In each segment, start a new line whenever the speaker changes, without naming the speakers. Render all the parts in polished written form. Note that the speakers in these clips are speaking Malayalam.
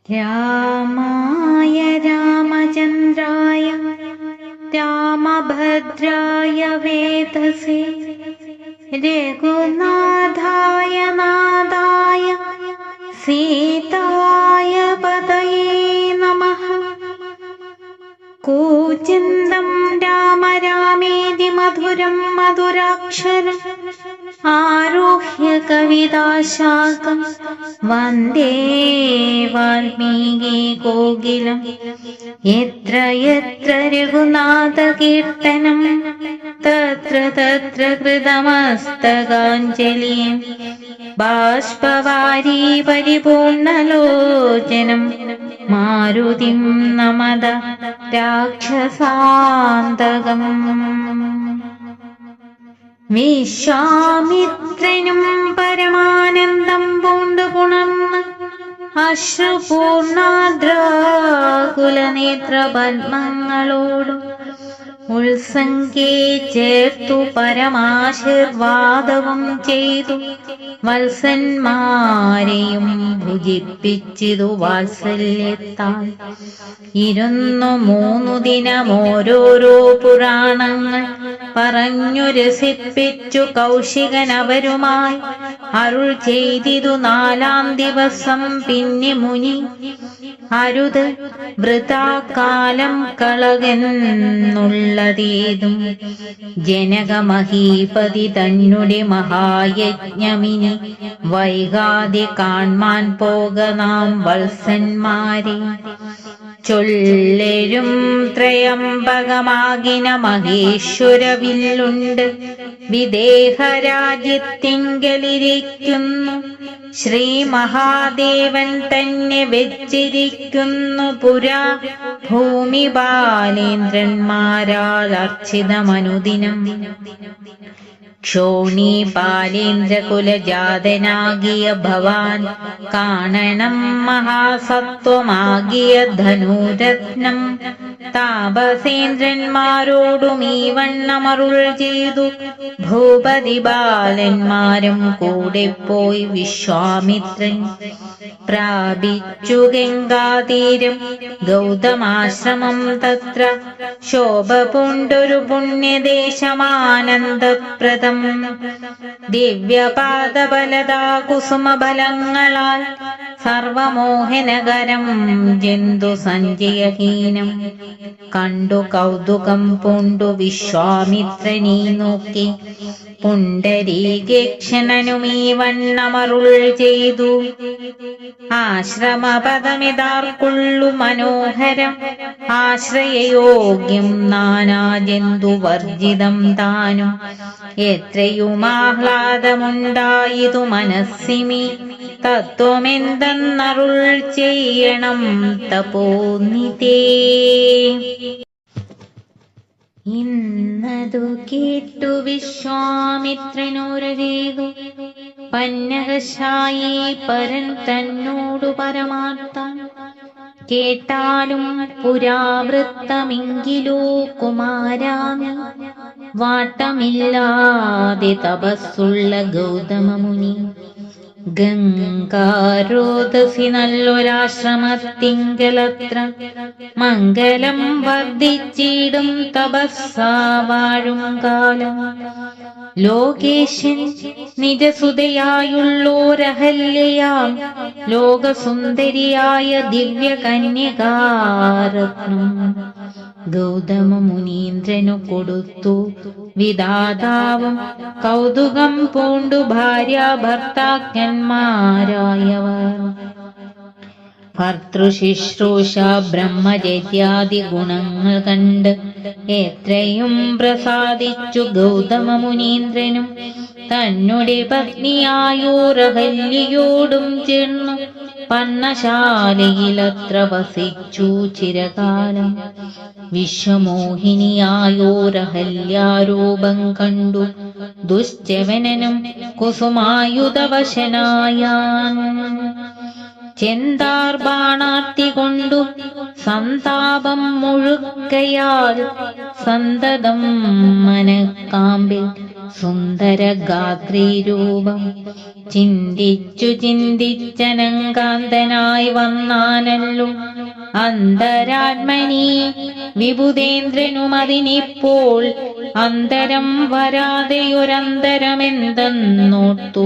രാമായ രാമചന്ദ്രായ രാമഭദ്രായ വേദസേ രഘുനാഥായ നാഥായ സീതായ പതയേ നമഃ. കൂചിന്തം രാമ രാമേതി മധുരം മധുരാക്ഷരം ആരുഹ്യ കവിതാശാഖം വന്ദേ വാൽമീകി കോകിലം. യത്ര യത്ര രഘുനാഥകീർത്തനം തത്ര തത്ര കൃതമസ്തകാഞ്ജലിം ബാഷ്പവാരി പരിപൂർണലോചനം മാരുതിം നമത രാക്ഷസാന്തകം. വിശ്വാമിത്രനും പരമാനന്ദം പൂണ്ടു പുണർന്ന് അശ്രുപൂർണാദ്രാകുലനേത്ര പത്മങ്ങളോടും ഉത്സംഗേ ചേർത്തു പരമാശീർവാദവും ചെയ്തു വത്സന്മാരെയും ഭുജിപ്പിച്ചിതു വാത്സല്യത്താൽ. 3 ദിനം ഓരോരോ പുരാണങ്ങൾ പറഞ്ഞു രസിപ്പിച്ചു കൗശികൻ അവരുമായി അരുൾ ചെയ്തിതു. 4-ാം ദിവസം പിന്നെ മുനി അരുത് വൃഥാകാലം കളകെന്നുള്ളതേതും ജനകമഹീപതി തന്നെ മഹായജ്ഞമിനി വൈകാതെ കാൺമാൻ പോക നാം വത്സന്മാരെ. ചൊല്ലരും ത്രയംബകമാകിന മഹേശ്വരവില്ലുണ്ട് വിദേഹരാജ്യത്തിങ്കലിരിക്കുന്നു. ശ്രീ മഹാദേവൻ തന്നെ വെച്ചിരിക്കുന്നു പുരാ ഭൂമി ബാലേന്ദ്രന്മാരാൽ അർച്ചിതമനുദിനം. ക്ഷോണി ബാലേന്ദ്രകുലജാതനാകിയ ഭവാൻ കാണണം മഹാസത്വമാകിയ ധനുരത്നം. താപസേന്ദ്രന്മാരോടും ഈ വണ്ണമരുൾ ചെയ്തു. ഭൂപതി ബാലന്മാരും കൂടെ പോയി വിശ്വാമിത്രൻ പ്രാപിച്ചു ഗംഗാതീരം ഗൗതമാശ്രമം. തത്ര ശോഭ പൂണ്ടൊരു പുണ്യദേശമാനന്ദപ്രദം. ദിവ്യപാദബലദാ കുസുമബലങ്ങളാൽ സർവമോഹനകരം ജന്തു സഞ്ജയഹീനം. കണ്ടു കൗതുകം പൂണ്ടു വിശ്വാമിത്രനീ നോക്കി പുണ്ടരീകേക്ഷണനുമീ വണ്ണമരുൾ ചെയ്തു. ആശ്രമപദമിതാർക്കുള്ളു മനോഹരം ആശ്രയയോഗ്യം നാനാജന്തുവർജിതം താനും. എത്രയും ആഹ്ലാദമുണ്ടായിതു മനസ്സിമി തത്വമെന്തെന്നരുൾ ചെയ്യണം തപോനിതേ. ഇന്നതു കേട്ടു വിശ്വാമിത്രനോരു ചെയ്തു പന്നകശായി പരൻ തന്നോടു പരമാർത്ഥം. കേട്ടാലും പുരാവൃത്തമെങ്കിലോ കുമാരാമി വാട്ടമില്ലാതെ തപസ്സുള്ള ഗൗതമമുനി. ഗംഗാരോദസി നല്ലൊരാശ്രമത്തിങ്കലത്ര മംഗലം വർദ്ധിച്ചിടും തപസ്സാ വാഴും കാലം. ലോകേശൻ നിജസുതയായുള്ളോരഹല്യയാം ലോകസുന്ദരിയായ ദിവ്യകന്യകാരത്നം ഗൗതമ മുനീന്ദ്രനു കൊടുത്തു. വിധാതാവും കൗതുകം പൂണ്ടു ഭാര്യ ഭർത്താക്കന്മാരായവർ. ഭർതൃശുശ്രൂഷ ബ്രഹ്മചര്യാദി ഗുണങ്ങൾ കണ്ട് എത്രയും പ്രസാദിച്ചു ഗൗതമ മുനീന്ദ്രനും തന്നെ പത്നിയായോരഹല്യയോടും ചേർന്നു പർണശാലയിലത്ര വസിച്ചു ചിരകാലം. വിശ്വമോഹിനിയായോരഹല്യാരൂപം കണ്ടു ദുശ്ചവനനും കുസുമായുധവശനായാൻ. ചെന്താർ ബാണാർത്തി കൊണ്ടു സന്താപം മുഴുക്കയാൽ സന്തതം മനക്കാമ്പിൽ സുന്ദരഗാത്രീരൂപം ചിന്തിച്ചു ചിന്തിച്ചനങ്കാന്തനായി വന്നാനല്ലോ അന്തരാത്മനി വിബുധേന്ദ്രനുമതിനിപ്പോൾ അന്തരം വരാതെയൊരന്തരമെന്തെന്നോർത്തു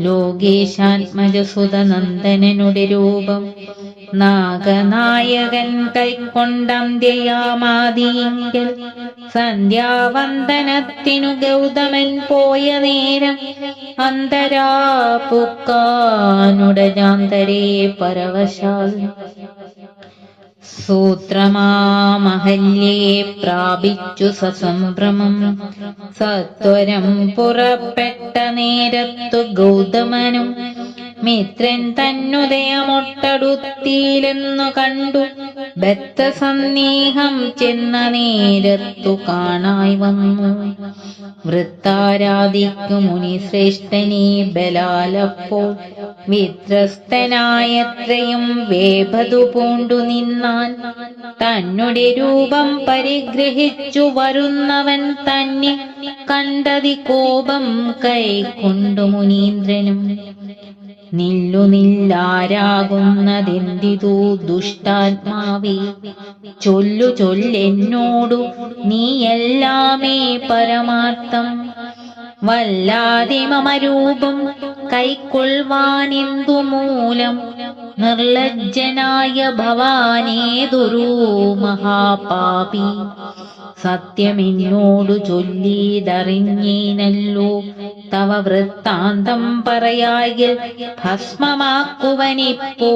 ലോകേശാത്മജസുതനന്ദനനുടെ രൂപം നാഗനായകൻ കൈക്കൊണ്ടന്ത്യയാമാദിയെങ്കിൽ സന്ധ്യാവന്ദനത്തിനു ഗൗതമൻ പോയ നേരം അന്തരാപുക്കാനുടജാന്തരേ പരവശാൽ സൂത്രമാമഹല്യയെ പ്രാപിച്ചു സസംഭ്രമം സത്വരം പുറപ്പെട്ട നേരത്തു ഗൗതമനും മിത്രൻ തന്നുദയമൊട്ടടുത്തിയിലെന്നു കണ്ടു ബദ്ധസന്ദേഹം ചെന്ന നേരത്തു കാണായി വന്നു വൃത്താരാധിക്കു മുനിശ്രേഷ്ഠനീ ബലാലപ്പോൾ വിത്രസ്തനായത്രയും വേഭതു പൂണ്ടു നിന്നാൻ തന്നുടെ രൂപം പരിഗ്രഹിച്ചു വരുന്നവൻ തന്നെ കണ്ടതി കോപം കൈക്കൊണ്ടു മുനീന്ദ്രനും നില്ലു നില്ലാരാകുന്നതെന്തിതു ദുഷ്ടാത്മാവേ ചൊല്ലു ചൊല്ലെന്നോടു നീയെല്ലാമേ പരമാർത്ഥം വല്ലാതെ മമരൂപം കൈക്കൊള്ളുവാനെന്തു മൂലം നിർലജ്ജനായ ഭവാനേതൊരു മഹാപാപി സത്യമെന്നോടു ചൊല്ലിയതറിഞ്ഞേനല്ലോ തവ വൃത്താന്തം പറയായിൽ ഭസ്മമാക്കുവനിപ്പോൾ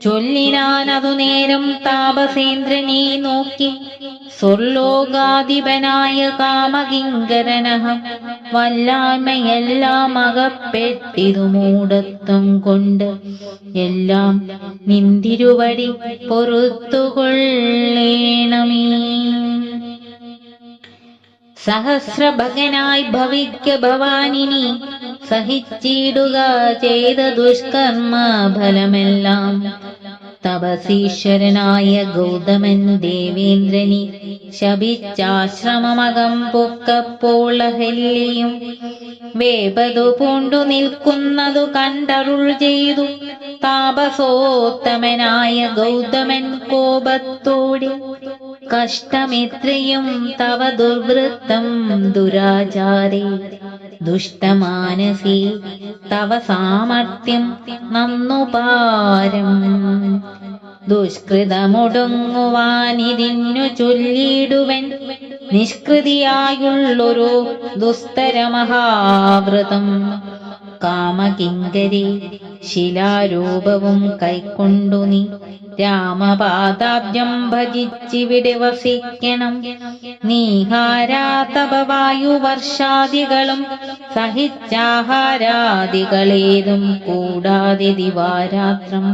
ചൊല്ലിനാനതു നേരം താപസേന്ദ്രനെ നോക്കി സ്വർലോകാധിപനായ കാമകിങ്കരനഹം വല്ലായ്മയെല്ലാം അകപ്പെട്ടിതു മൂഢത്വം കൊണ്ട് എല്ലാം നിന്തിരുവടി പൊറുത്തുകൊള്ളേണമേ സഹസ്രഭഗനായി ഭവിക്ക ഭവാനിനി സഹിച്ചിടുക ചെയ്ത ദുഷ്കർമ്മ ഫലമെല്ലാം തപസീശ്വരനായ ഗൗതമൻ ദേവേന്ദ്രനി ശപിച്ചാശ്രമമകം പൊക്കപ്പോൾ അഹല്യയും വേപതു പൂണ്ടു നിൽക്കുന്നതു കണ്ടരുൾ ചെയ്തു താപസോത്തമനായ ഗൗതമൻ കോപത്തോടെ കഷ്ടമിത്രയും തവ ദുർവൃത്തം ദുരാചാരേ ദുഷ്ടമാനസി തവ സാമർത്ഥ്യം നന്നുപാരം ദുഷ്കൃതമൊടുങ്ങുവാനിതിന്നു ചൊല്ലിടുവൻ നിഷ്കൃതിയായുള്ളൊരു ദുസ്തരമഹാവ്രതം കാമകിങ്കരി ശിലാരൂപവും കൈക്കൊണ്ടു നീ രാമപാദാബ്ജം ഭജിച്ചിവിടെ വസിക്കണം നീഹാരാതപവായുവർഷാദികളും സഹിച്ചാഹാരാദികളേതും കൂടാതെ ദിവാരാത്രം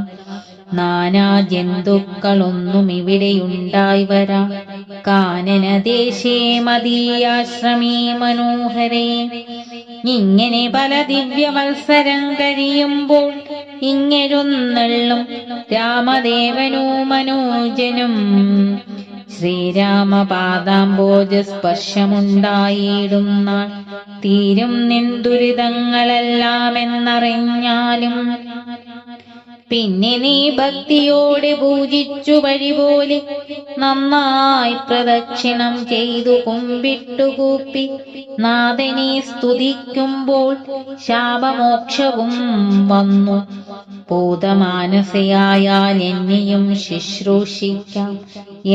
നാനാ ജന്തുക്കളൊന്നും ഇവിടെയുണ്ടായി വരാ കാനനദേശേ മദീയാശ്രമീ മനോഹരേ ഇങ്ങനെ പല ദിവ്യവത്സരം കഴിയുമ്പോൾ ഇങ്ങെഴുന്നള്ളും രാമദേവനോ മനോജനും ശ്രീരാമപാദാംബോജ സ്പർശമുണ്ടായിടും നാൾ തീരും നിൻ ദുരിതങ്ങളെല്ലാം എന്നറിഞ്ഞാലും പിന്നെ നീ ഭക്തിയോടെ പൂജിച്ചു വഴി പോലെ നന്നായി പ്രദക്ഷിണം ചെയ്തു കുമ്പിട്ടുകൂപ്പി നാഥനെ സ്തുതിക്കുമ്പോൾ ശാപമോക്ഷവും വന്നു പൂതമാനസയായാൽ എന്നെയും ശുശ്രൂഷിക്കാം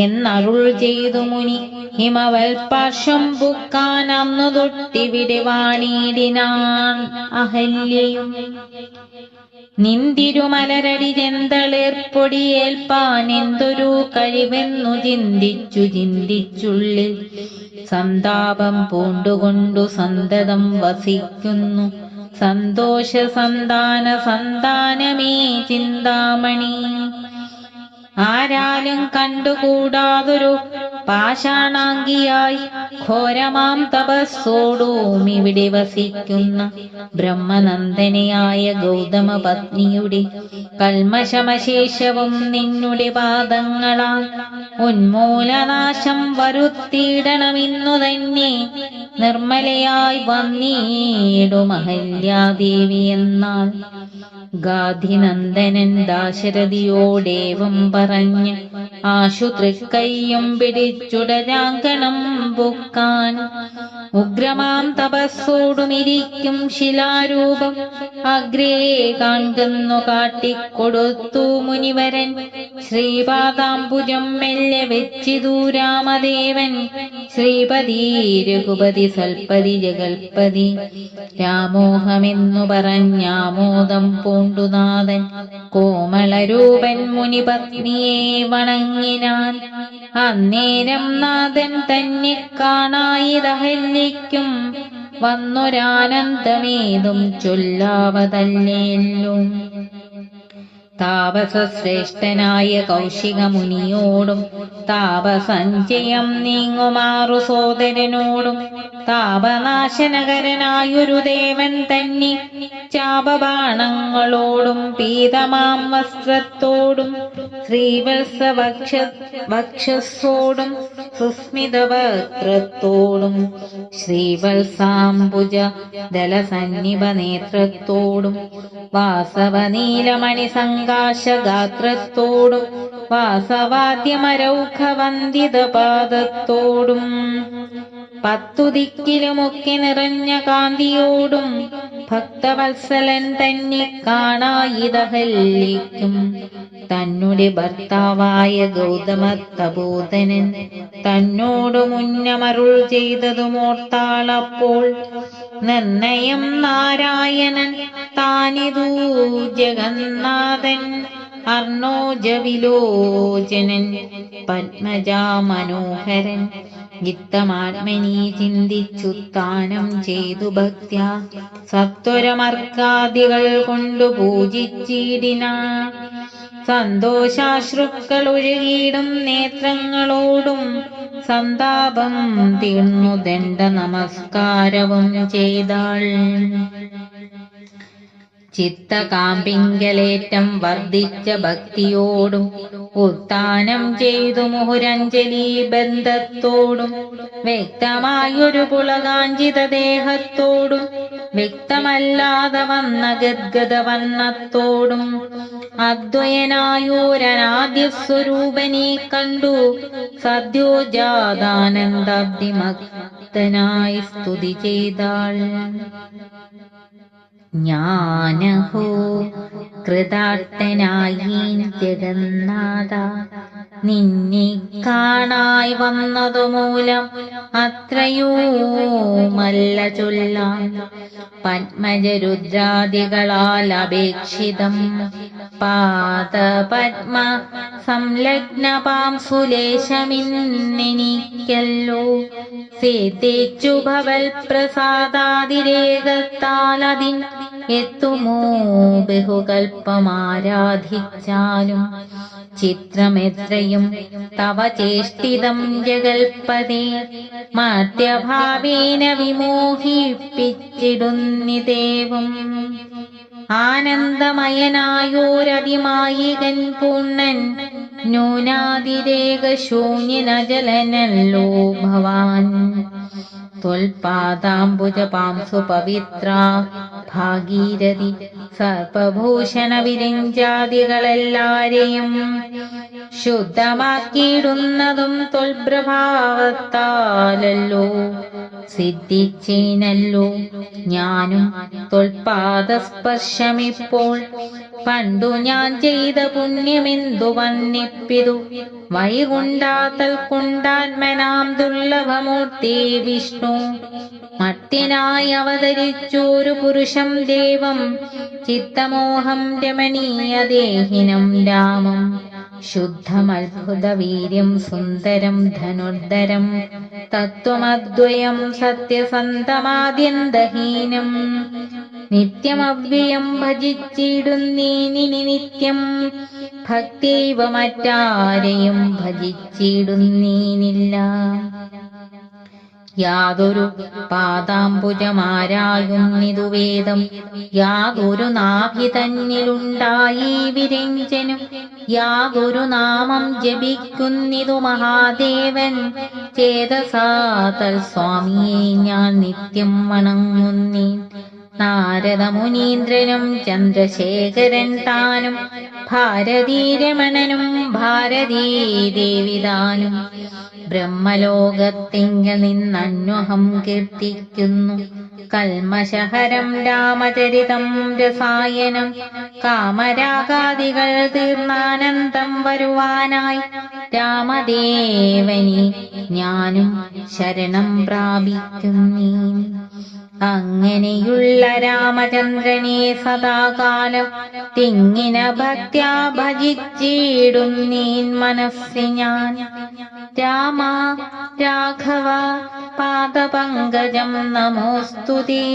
എന്നരുൾ ചെയ്തു മുനി ഹിമവൽപാർശ്വം പുക്കാൻ അന്നു തൊട്ടിവിടെ വാണിടിനാൻ അഹല്യയും നിന്തിരുമലരടി ചെന്തളിർപ്പൊടിയേൽപ്പാൻ എന്തൊരു കഴിവെന്നു ചിന്തിച്ചുള്ളിൽ സന്താപം പൂണ്ടുകൊണ്ടു സന്തതം വസിക്കുന്നു സന്തോഷ സന്താനമേ ചിന്താമണി ആരാലും കണ്ടുകൂടാതൊരു പാഷാണാംഗിയായി ഘോരമാം തപസ്സോടും ഇവിടെ വസിക്കുന്ന ബ്രഹ്മനന്ദനയായ ഗൗതമ പത്നിയുടെ കൽമശമശേഷവും നിന്നുടെ പാദങ്ങളാൽ ഉന്മൂലനാശം വരുത്തിയിടണമെന്നു തന്നെ നിർമ്മലയായി വന്നീടും അഹല്യാദേവി എന്നാൽ ഗാധിനന്ദനൻ ദാശരഥിയോടേവം പറഞ്ഞ് ആശുതൃക്കയ്യും പിടിച്ചുടരാങ്കണം പൊക്കാൻ ഉഗ്രമാം തപസ്സോടുമിരിക്കും ശിലാരൂപം അഗ്രേ കാൺകുന്നു കാട്ടിക്കൊടുത്തു മുനിവരൻ ശ്രീപാദാംബുജം മെല്ലെ വെച്ചിതു രാമദേവൻ ശ്രീപതി രഘുപതി സൽപതി ജഗൽപതി രാമോഹമെന്നു പറഞ്ഞാമോദം പൂണ്ടുനാഥൻ കോമളരൂപൻ മുനിപത്നിയെ വണങ്ങിനാൻ അന്നേരം നാഥൻ തന്നെ കാണായിതഹല്യയ്ക്കും വന്നൊരാനന്ദമേതും ചൊല്ലാവതല്ലേല്ലോ. താപസശ്രേഷ്ഠനായ കൗശിക മുനിയോടും താപസഞ്ചയം നീങ്ങുമാറു സോദരനോടും താപനാശനകരനായൊരു ദേവൻ തന്നെ ചാപബാണങ്ങളോടും പീതമാം വസ്ത്രത്തോടും ശ്രീവത്സ വക്ഷസ്സോടും സുസ്മിതവക്ത്രത്തോടും ശ്രീവത്സാംബുജ ദലസന്നിഭ നേത്രത്തോടും വാസവനീലമണി സങ്കാശഗാത്രത്തോടും വാസവാദ്യമരൗഖവന്ദിത പാദത്തോടും 10 ദിക്കിലുമൊക്കെ നിറഞ്ഞ കാന്തിയോടും ഭക്തവത്സലൻ തന്നെ കാണായിതഹല്യയ്ക്കും തന്നുടെ ഭർത്താവായ ഗൗതമ തപോധനൻ തന്നോടു മുന്നമരുൾ ചെയ്തതുമോർത്താളപ്പോൾ നിർണയം നാരായണൻ താനിതൂ ജഗന്നാഥൻ അർണോജവിലോചനൻ പത്മജാമനോഹരൻ ജിത്തമാത്മനി ചിന്തിച്ചുത്താനം ചെയ്തു ഭക്ത്യാ സത്വരമർക്കാദികൾ കൊണ്ടു പൂജിച്ചിടിന സന്തോഷാശ്രുക്കളൊഴുകിയിടും നേത്രങ്ങളോടും സന്താപം തീർന്നു ദണ്ഡ നമസ്കാരവും ചെയ്താൾ. ചിത്തകാമ്പിങ്കലേറ്റം വർദ്ധിച്ച ഭക്തിയോടും ഉത്താനം ചെയ്തു മുഹുരഞ്ജലി ബന്ധത്തോടും വ്യക്തമായൊരു പുളകാഞ്ചിത ദേഹത്തോടും വ്യക്തമല്ലാതെ വന്ന ഗദ്ഗത വർണ്ണത്തോടും അദ്വയനായോരനാദ്യ സ്വരൂപനെ കണ്ടു സദ്യോജാതാനന്ദാബ്ദിമക്തനായി സ്തുതി ചെയ്താൾ. ജ്ഞാനഹോ കൃതാർത്ഥനായി ജഗന്നാഥ നിന്നെ കാണായി വന്നതുമൂലം അത്രയുമല്ല ചൊല്ലാം പത്മജരുദ്രാദികളാൽ അപേക്ഷിതം പാദപത്മ സംലഗ്നപാം സുലേശമിന്നെനിക്കല്ലോ സേതേച്ചു ഭവൽ പ്രസാദാതിരേകത്താലതിൻ എത്തുമോ ബഹുകൽപ്പമാരാധിച്ചാലും ചിത്രമെത്രയും തവ ചേഷ്ടിതം ജഗൽപദേ മർത്യഭാവേന വിമോഹിപ്പിച്ചിടുന്നിദേവം ആനന്ദമയനായോരതിമായികൻ പൂർണ്ണൻ ന്യൂനാതിരേകശൂന്യനജലനല്ലോ ഭവാൻ ത്വൽപാദാംബുജപാംസു പവിത്രാ ഭാഗീരഥി സർപ്പഭൂഷണ വിരിഞ്ചാദികളെല്ലാരെയും ശുദ്ധമാക്കിയിടുന്നതും ത്വൽപ്രഭാവത്താലല്ലോ സിദ്ധിച്ചേനല്ലോ ഞാനും ത്വൽപാദസ്പർശമിപ്പോൾ പണ്ടു ഞാൻ ചെയ്ത പുണ്യമെന്തു വന്നിപ്പിതു വൈകുണ്ഠാതൽ കുണ്ടാത്മനാം ദുർലഭമൂർത്തി വിഷ്ണു മർത്യനായി അവതരിച്ചോരു പുരുഷം ദേവം ചിത്തമോഹം രമണീയദേഹിനം രാമം ശുദ്ധമത്ഭുതവീര്യം സുന്ദരം ധനുർധരം തത്വമദ്വയം സത്യസന്ധമാദ്യന്തഹീനം നിത്യമവ്യയം ഭജിച്ചിടുന്നീനി നിത്യം ഭക്തിവ മറ്റാരെയും ഭജിച്ചിടുന്നീനില്ല. യാതൊരു പാദാംബുജമാരായുന്നിതു വേദം, യാതൊരു നാഭി തന്നിലുണ്ടായി വിരഞ്ജനും, യാതൊരു നാമം ജപിക്കുന്നിതു മഹാദേവൻ. ചേതസാ തൽസ്വാമിയെ ഞാൻ നിത്യം വണങ്ങുന്നീ. നാരദ മുനീന്ദ്രനും ചന്ദ്രശേഖരൻ താനും, ഭാരതീരമണനും ഭാരതീദേവിതാനും, ബ്രഹ്മലോകത്തിങ്കൽ നിന്നന്വഹം കീർത്തിക്കുന്നു. കൽമശഹരം രാമചരിതം രസായനം, കാമരാഗാദികൾ തീർന്നാനന്ദം വരുവാനായി രാമദേവനെ ഞാനും ശരണം പ്രാപിക്കുന്നീ. അങ്ങനെയുള്ള രാമചന്ദ്രനെ സദാകാലം തിങ്ങിന ഭക്ത്യാ ഭജിച്ചിടുന്നീൻ മനസ്സി ഞാൻ. രാമ രാഘവ പാദപങ്കജം നമോസ്തുതേ.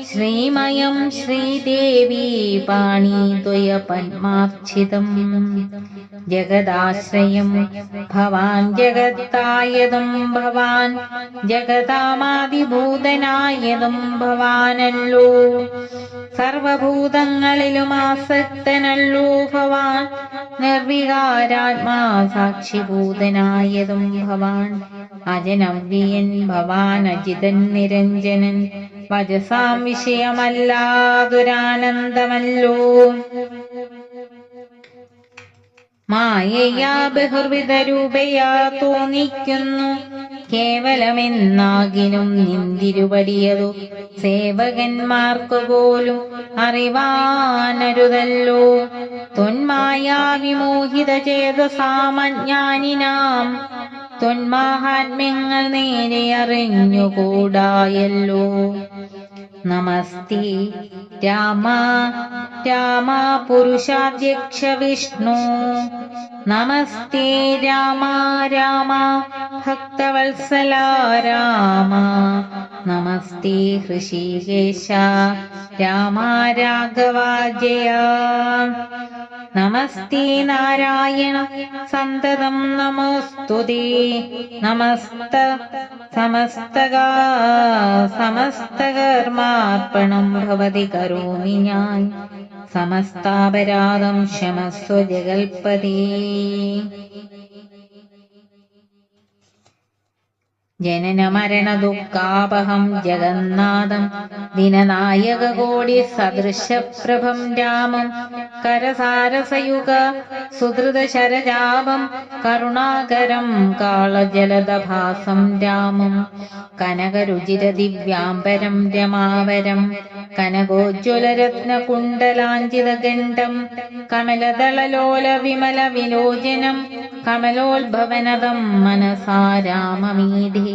ശ്രീമയം ശ്രീദേവി പാണിദ്വയ പദ്മാർച്ചിതം. ജഗദാശ്രയം ഭവാൻ ജഗത്തായതും ഭവാൻ, ജഗതാമാദിഭൂതനായതും ഭവാനല്ലോ. സർവഭൂതങ്ങളിലും ആസക്തനല്ലോ ഭവാൻ, നിർവികാരാത്മാ സാക്ഷിഭൂതനായതും ഭവാൻ. അജനവ്യയൻ ഭവാൻ അജിതൻ നിരഞ്ജനൻ, വജസാം വിഷയമല്ലാതൊരാനന്ദമല്ലോ. മായയാ ബഹുർവിധ രൂപയാ തോന്നിക്കുന്നു, കേവലമെന്നാകിലും നിന്തിരുപടിയതു സേവകന്മാർക്കു പോലും അറിവാനരുതല്ലോ. തൊന്മായാ വിമോഹിത ചേതസാമജ്ഞാനിനാം, തൊന്മാഹാത്മ്യങ്ങൾ നേരെ അറിഞ്ഞുകൂടായല്ലോ. നമസ്തേ രാമ രാമ പുരുഷാധ്യക്ഷ വിഷ്ണു, നമസ്തേ രാമ രാമ ഭക്തവത്സല രാമ, നമസ്തേ ഹൃഷീകേശ രാമ രാഘവ ജയ. നമസ്തേ നാരായണ സന്തതം നമോസ്തുതേ. സമസ്തകർമാർപ്പണം ഭവതി കരോമി ഞാൻ, സമസ്താപരാധം ക്ഷമസ്വ ജഗൽപതേ. ജനന മരണ ദുഃഖാപഹം ജഗന്നാഥം, ദിനനായകകോടി സദൃശപ്രഭം രാമം, കരസാരസയുഗ സുധൃതശരജാപം, കരുണാകരം കാളജലദഭാസം രാമം, കനകരുചിര ദിവ്യാംബരം രമാവരം, കനകോജ്വലരത്നകുണ്ടലാഞ്ചിതഗണ്ഡം, കമലദളലോല വിമല വിലോചനം, കമലോത്ഭവനദം മനസാ രാമമീഢേ.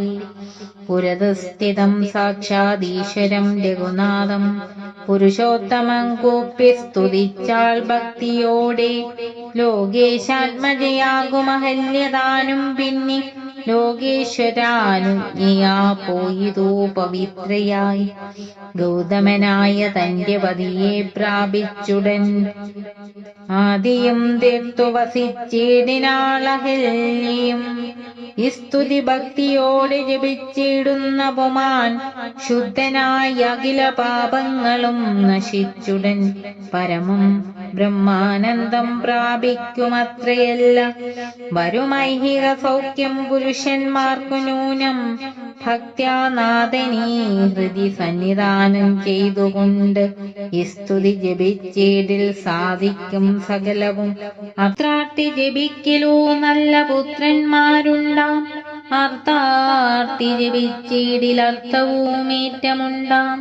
പുരതസ്ഥിതം സാക്ഷാദീശ്വരം രഘുനാഥം, പുരുഷോത്തമം കൂപ്പി സ്തുതിച്ചാൾ ഭക്തിയോടെ. ലോകേശാത്മജയാകുമഹല്യദാനും പിന്നെ, ലോകേശ്വരാനുജ്ഞയാ പോയിതൂ പവിത്രയായി. ഗൗതമനായ തന്റെ പതിയെ പ്രാപിച്ചുടൻ, ആദിയും തീർത്തു വസിച്ചിടിനാളഹല്യം. സ്തുതി ഭക്തിയോടെ ജപിച്ചിടുന്ന പുമാൻ, ശുദ്ധനായ അഖില പാപങ്ങളും നശിച്ചുടൻ പരമം ബ്രഹ്മാനന്ദം പ്രാപിക്കുമത്രയല്ല. വരുമൈഹിക സൗഖ്യം പുരുഷന്മാർക്കു നൂനം, ഭക്ത്യാനാഥനീ ഹൃദി സന്നിധാനം ചെയ്തുകൊണ്ട് സ്തുതി ജപിച്ചേടിൽ സാധിക്കും സകലവും. അത്രാർത്തി ജപിക്കലോ നല്ല പുത്രന്മാരുണ്ടാം, അർത്ഥാർത്തി ജപിച്ചേടിലർത്ഥവുമേറ്റമുണ്ടാം.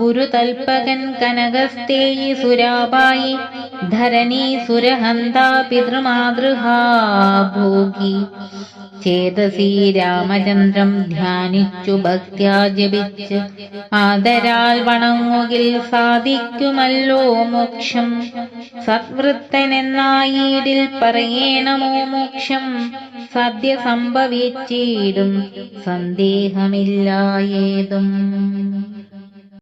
ഗുരുതൽപകൻ കനകസ്തേയി സുരാപായി, ധരണീ സുരഹന്ത പിതൃമാതൃഹാ ഭോഗി. ചേതസി രാമചന്ദ്രം ധ്യാനിച്ചു ഭക്ത്യാ ജപിച്ച്, ആദരാൽ വണങ്ങുകിൽ സാധിക്കുമല്ലോ മോക്ഷം. സത്വൃത്തനെന്നായീടിൽ പറയേണമോ മോക്ഷം, സദ്യ സംഭവിച്ചിടും സന്ദേഹമില്ലായേതും.